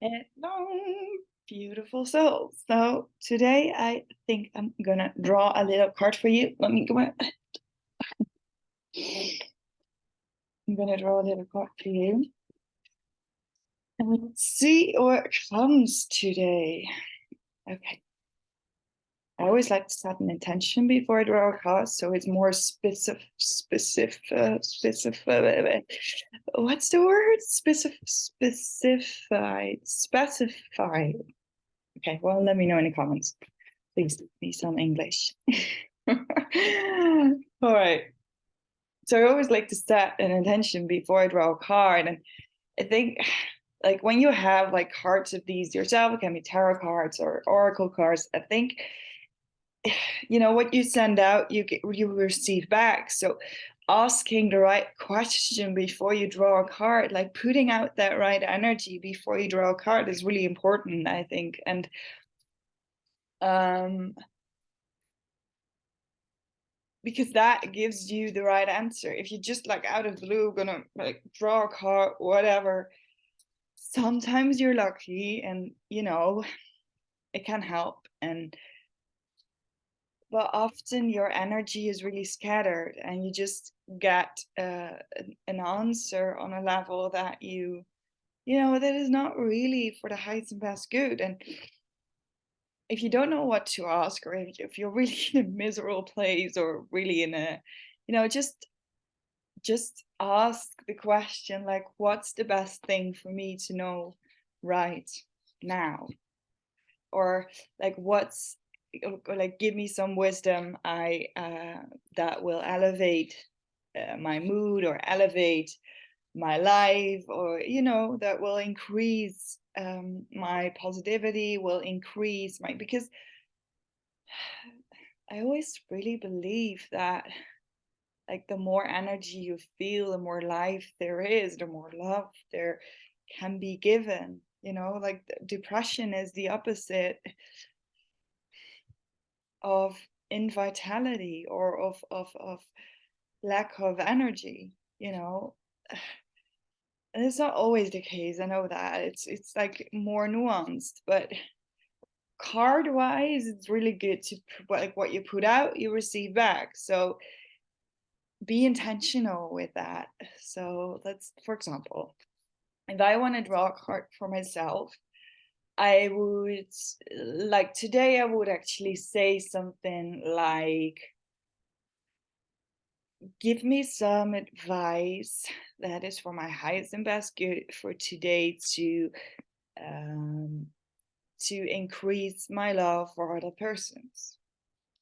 Hello, beautiful souls. So today I think I'm gonna draw a little card for you. Let me go out. I'm gonna draw a little card for you. And let's see what comes today. Okay. I always like to set an intention before I draw a card, so it's more specific. What's the word? Specified. Okay, well, let me know in the comments. Please be some English. All right. So I always like to set an intention before I draw a card. And I think like when you have like cards of these yourself, it can be tarot cards or oracle cards. I think what you send out, you receive back. So asking the right question before you draw a card, like putting out that right energy before you draw a card is really important, I think. And because that gives you the right answer. If you just like out of the blue gonna like draw a card, whatever, sometimes you're lucky and it can help, but often your energy is really scattered and you just get an answer on a level that that is not really for the highest and best good. And if you don't know what to ask, or if you're really in a miserable place or really in a just ask the question, like, what's the best thing for me to know right now? Or like, give me some wisdom that will elevate my mood or elevate my life, or that will increase my positivity, will increase because I always really believe that like the more energy you feel, the more life there is, the more love there can be given. Like depression is the opposite of invitality, or of lack of energy. And it's not always the case, I know that it's like more nuanced, but card wise it's really good to like what you put out you receive back. So be intentional with that. So let's, for example, if I want to draw a card for myself, I would, like today, I would actually say something like, give me some advice that is for my highest and best good for today to increase my love for other persons,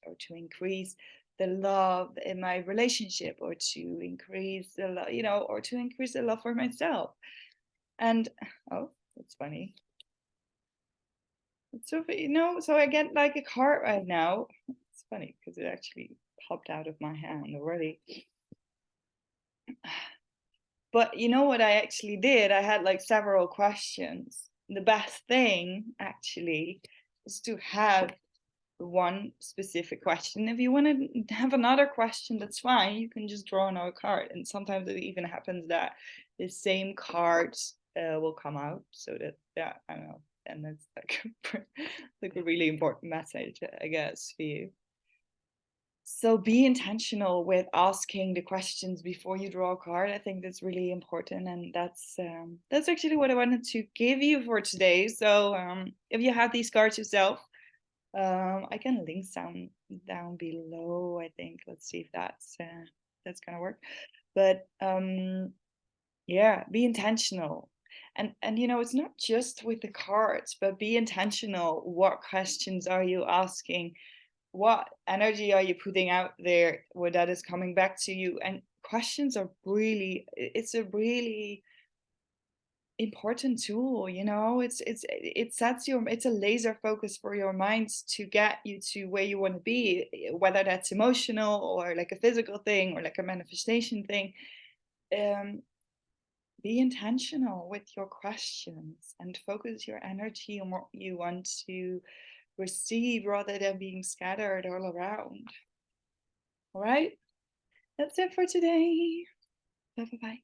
or to increase the love in my relationship, or to increase the love, or to increase the love for myself. And oh, that's funny. So so I get like a card right now. It's funny because it actually popped out of my hand already. But you know what I actually did? I had like several questions. The best thing actually is to have one specific question. If you want to have another question, that's fine. You can just draw another card. And sometimes it even happens that the same cards will come out. So that, yeah, I don't know. And that's like a really important message, I guess, for you. So be intentional with asking the questions before you draw a card. I think that's really important, and that's actually what I wanted to give you for today. So if you have these cards yourself, I can link some down below, I think. Let's see if that's gonna work. But yeah, be intentional. And it's not just with the cards, but be intentional. What questions are you asking? What energy are you putting out there where that is coming back to you? And questions are it's a really important tool. It's a laser focus for your mind to get you to where you want to be, whether that's emotional or like a physical thing or like a manifestation thing. Be intentional with your questions and focus your energy on what you want to receive rather than being scattered all around. All right, that's it for today. Bye bye.